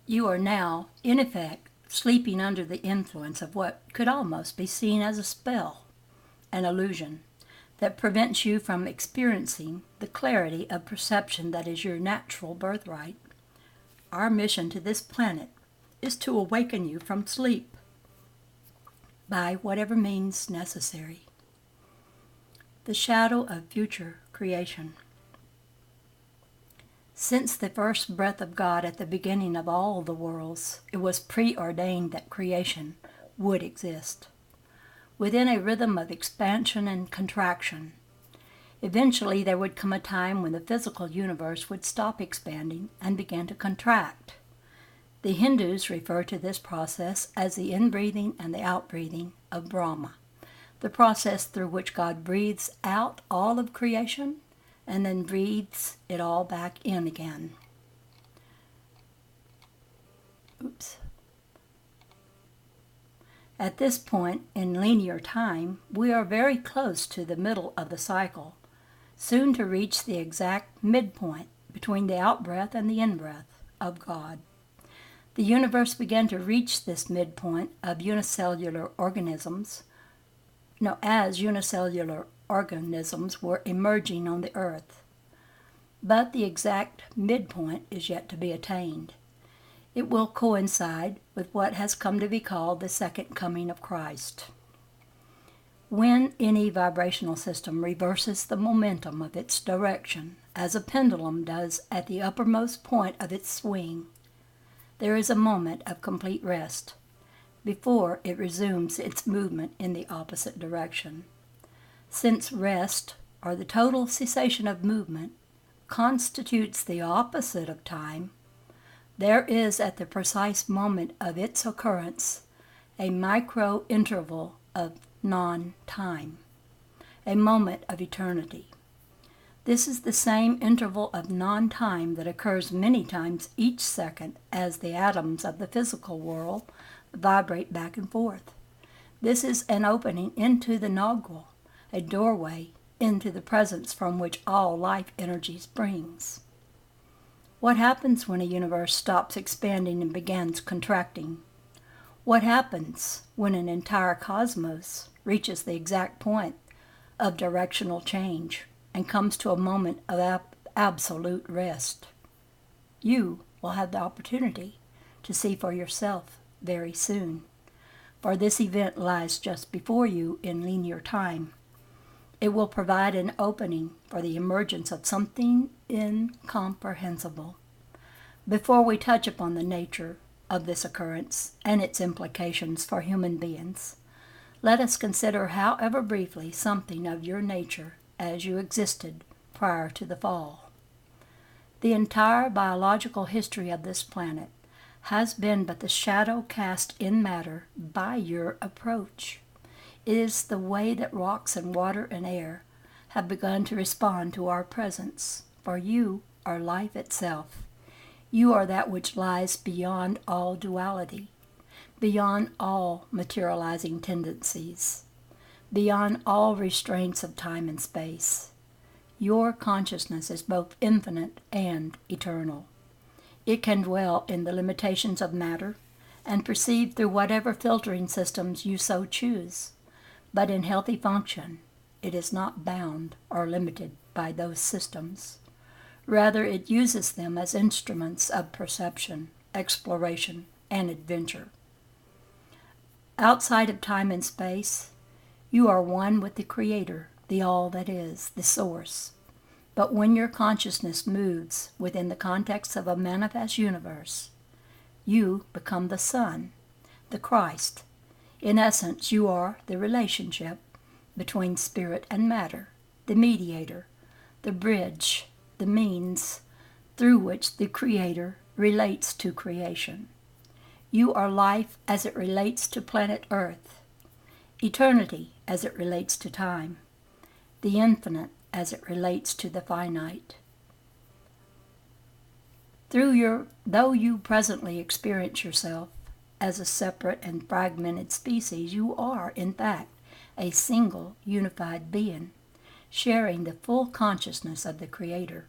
You are now, in effect, sleeping under the influence of what could almost be seen as a spell, an illusion, that prevents you from experiencing the clarity of perception that is your natural birthright. Our mission to this planet is to awaken you from sleep by whatever means necessary. The shadow of future creation. Since the first breath of God at the beginning of all the worlds, it was preordained that creation would exist, within a rhythm of expansion and contraction. Eventually there would come a time when the physical universe would stop expanding and begin to contract. The Hindus refer to this process as the inbreathing and the outbreathing of Brahma, the process through which God breathes out all of creation and then breathes it all back in again. At this point in linear time, we are very close to the middle of the cycle, soon to reach the exact midpoint between the outbreath and the inbreath of God. The universe began to reach this midpoint of unicellular organisms, as unicellular organisms were emerging on the earth. But the exact midpoint is yet to be attained. It will coincide with what has come to be called the second coming of Christ. When any vibrational system reverses the momentum of its direction, as a pendulum does at the uppermost point of its swing, there is a moment of complete rest before it resumes its movement in the opposite direction. Since rest, or the total cessation of movement, constitutes the opposite of time, there is at the precise moment of its occurrence a micro-interval of non-time, a moment of eternity. This is the same interval of non-time that occurs many times each second as the atoms of the physical world vibrate back and forth. This is an opening into the Nogwal, a doorway into the presence from which all life energy springs. What happens when a universe stops expanding and begins contracting? What happens when an entire cosmos reaches the exact point of directional change and comes to a moment of absolute rest? You will have the opportunity to see for yourself very soon, for this event lies just before you in linear time. It will provide an opening for the emergence of something incomprehensible. Before we touch upon the nature of this occurrence and its implications for human beings, let us consider, however briefly, something of your nature as you existed prior to the fall. The entire biological history of this planet has been but the shadow cast in matter by your approach. It is the way that rocks and water and air have begun to respond to our presence, for you are life itself. You are that which lies beyond all duality, beyond all materializing tendencies, beyond all restraints of time and space. Your consciousness is both infinite and eternal. It can dwell in the limitations of matter and perceive through whatever filtering systems you so choose. But in healthy function, it is not bound or limited by those systems. Rather, it uses them as instruments of perception, exploration, and adventure. Outside of time and space, you are one with the Creator, the All that is, the Source. But when your consciousness moves within the context of a manifest universe, you become the Son, the Christ. In essence, you are the relationship between spirit and matter, the mediator, the bridge, the means through which the Creator relates to creation. You are life as it relates to planet Earth, eternity as it relates to time, the infinite as it relates to the finite. Though you presently experience yourself as a separate and fragmented species, you are, in fact, a single unified being, sharing the full consciousness of the Creator.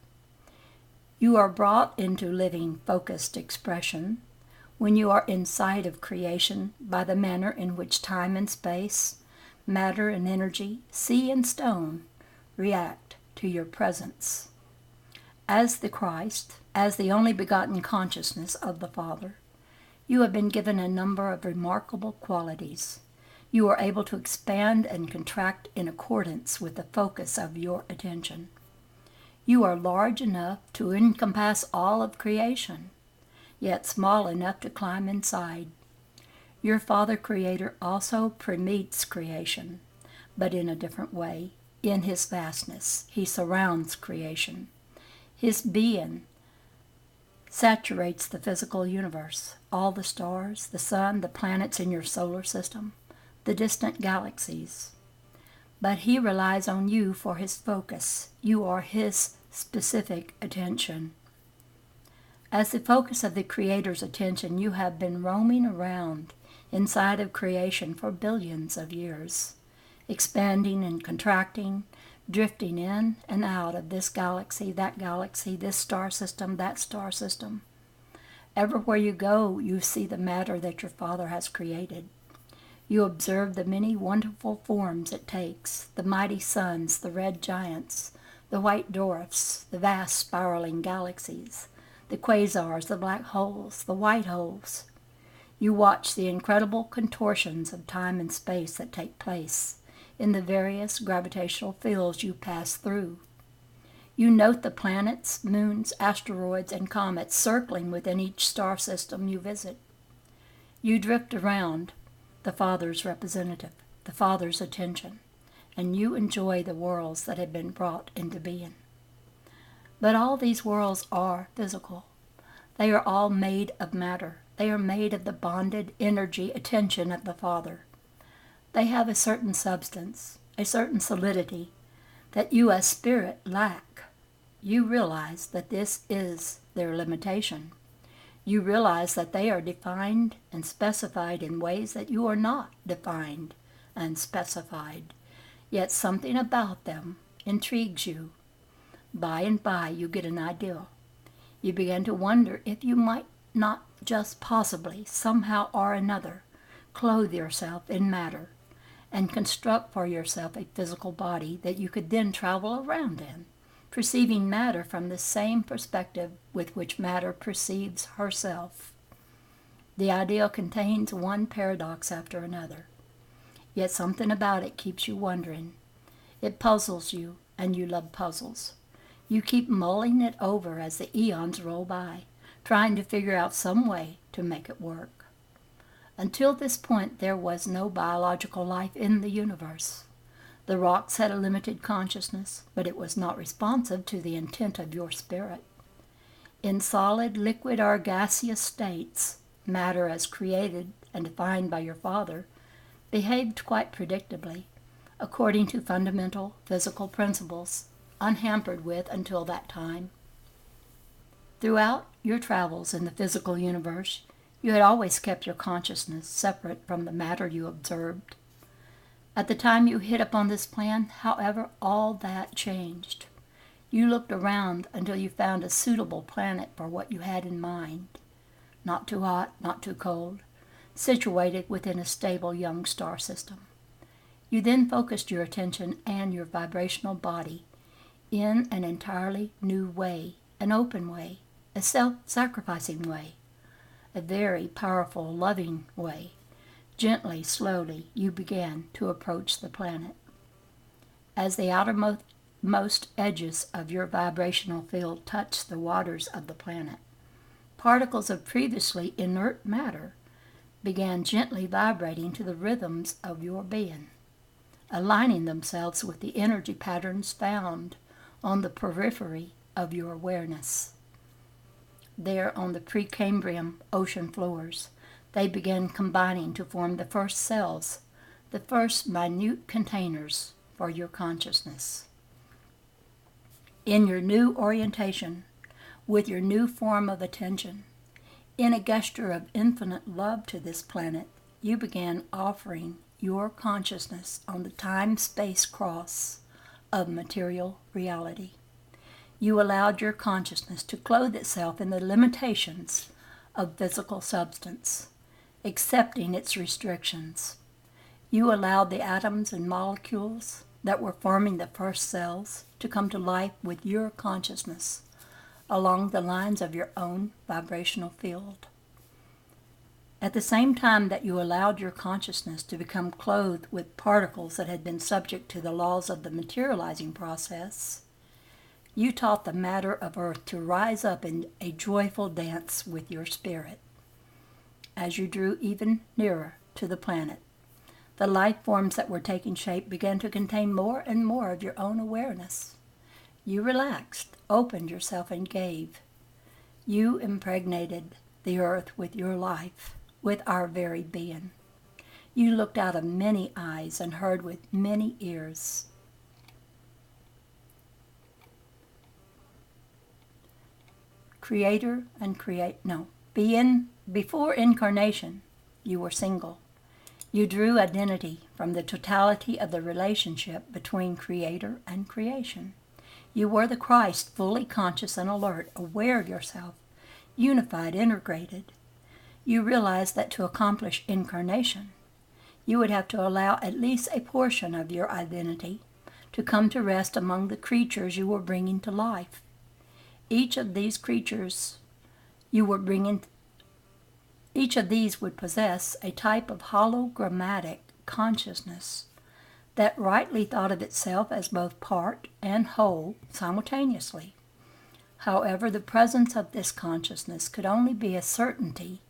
You are brought into living, focused expression When you are in sight of creation by the manner in which time and space, matter and energy, sea and stone, react to your presence. As the Christ, as the only begotten consciousness of the Father, you have been given a number of remarkable qualities. You are able to expand and contract in accordance with the focus of your attention. You are large enough to encompass all of creation, yet small enough to climb inside. Your Father Creator also permeates creation, but in a different way. In His vastness, He surrounds creation. His being saturates the physical universe, all the stars, the sun, the planets in your solar system, the distant galaxies. But He relies on you for His focus. You are His specific attention. As the focus of the Creator's attention, you have been roaming around inside of creation for billions of years, expanding and contracting, drifting in and out of this galaxy, this star system, that star system. Everywhere you go, you see the matter that your Father has created. You observe the many wonderful forms it takes, the mighty suns, the red giants, the white dwarfs, the vast spiraling galaxies, the quasars, the black holes, the white holes. You watch the incredible contortions of time and space that take place in the various gravitational fields you pass through. You note the planets, moons, asteroids, and comets circling within each star system you visit. You drift around the Father's representative, the Father's attention, and you enjoy the worlds that have been brought into being. But all these worlds are physical. They are all made of matter. They are made of the bonded energy attention of the Father. They have a certain substance, a certain solidity that you as spirit lack. You realize that this is their limitation. You realize that they are defined and specified in ways that you are not defined and specified. Yet something about them intrigues you. By and by you get an idea. You begin to wonder if you might not just possibly, somehow or another, clothe yourself in matter and construct for yourself a physical body that you could then travel around in, perceiving matter from the same perspective with which matter perceives herself. The idea contains one paradox after another, yet something about it keeps you wondering. It puzzles you, and you love puzzles. You keep mulling it over as the eons roll by, trying to figure out some way to make it work. Until this point, there was no biological life in the universe. The rocks had a limited consciousness, but it was not responsive to the intent of your spirit. In solid, liquid, or gaseous states, matter as created and defined by your Father behaved quite predictably, according to fundamental physical principles, unhampered with until that time. Throughout your travels in the physical universe, you had always kept your consciousness separate from the matter you observed. At the time you hit upon this plan, however, all that changed. You looked around until you found a suitable planet for what you had in mind. Not too hot, not too cold, situated within a stable young star system. You then focused your attention and your vibrational body in an entirely new way, an open way, a self-sacrificing way, a very powerful, loving way. Gently, slowly, you began to approach the planet. As the outermost edges of your vibrational field touched the waters of the planet, particles of previously inert matter began gently vibrating to the rhythms of your being, aligning themselves with the energy patterns found on the periphery of your awareness. There on the Precambrian ocean floors, they began combining to form the first cells, the first minute containers for your consciousness. In your new orientation, with your new form of attention, in a gesture of infinite love to this planet, you began offering your consciousness on the time-space cross of material reality. You allowed your consciousness to clothe itself in the limitations of physical substance, accepting its restrictions. You allowed the atoms and molecules that were forming the first cells to come to life with your consciousness along the lines of your own vibrational field. At the same time that you allowed your consciousness to become clothed with particles that had been subject to the laws of the materializing process, you taught the matter of earth to rise up in a joyful dance with your spirit. As you drew even nearer to the planet, the life forms that were taking shape began to contain more and more of your own awareness. You relaxed, opened yourself, and gave. You impregnated the earth with your life, with our very being. You looked out of many eyes and heard with many ears. Before incarnation, you were single. You drew identity from the totality of the relationship between Creator and creation. You were the Christ, fully conscious and alert, aware of yourself, unified, integrated. You realized that to accomplish incarnation, you would have to allow at least a portion of your identity to come to rest among the creatures you were bringing to life. Each of these creatures each of these would possess a type of hologrammatic consciousness that rightly thought of itself as both part and whole simultaneously. However, the presence of this consciousness could only be a certainty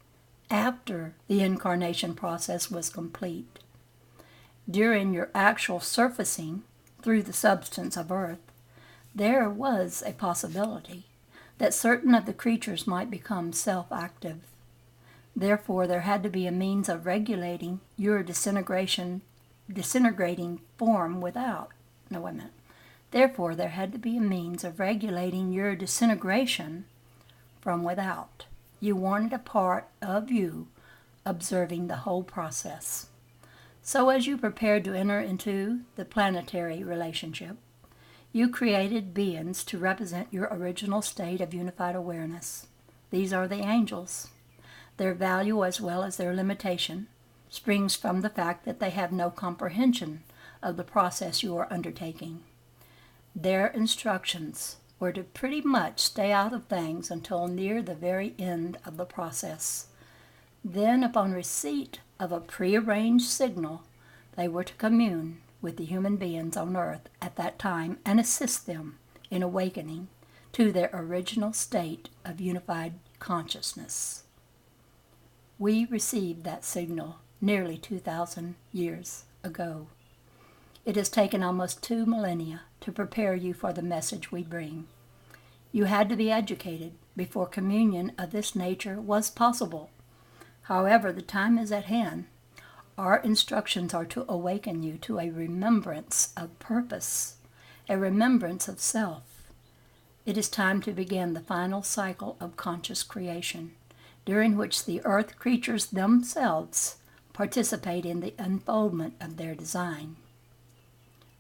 after the incarnation process was complete. During your actual surfacing through the substance of earth, there was a possibility that certain of the creatures might become self-active. Therefore, there had to be a means of regulating your disintegrating form without. Therefore, there had to be a means of regulating your disintegration from without. You wanted a part of you observing the whole process. So as you prepared to enter into the planetary relationship, you created beings to represent your original state of unified awareness. These are the angels. Their value, as well as their limitation, springs from the fact that they have no comprehension of the process you are undertaking. Their instructions were to pretty much stay out of things until near the very end of the process. Then, upon receipt of a prearranged signal, they were to commune with the human beings on earth at that time and assist them in awakening to their original state of unified consciousness. We received that signal nearly 2,000 years ago. It has taken almost 2 millennia to prepare you for the message we bring. You had to be educated before communion of this nature was possible. However, the time is at hand. Our instructions are to awaken you to a remembrance of purpose, a remembrance of self. It is time to begin the final cycle of conscious creation, during which the earth creatures themselves participate in the unfoldment of their design.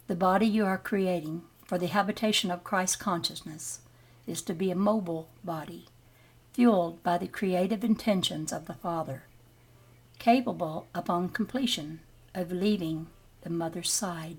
The body you are creating for the habitation of Christ consciousness is to be a mobile body, fueled by the creative intentions of the Father, capable upon completion of leaving the mother's side.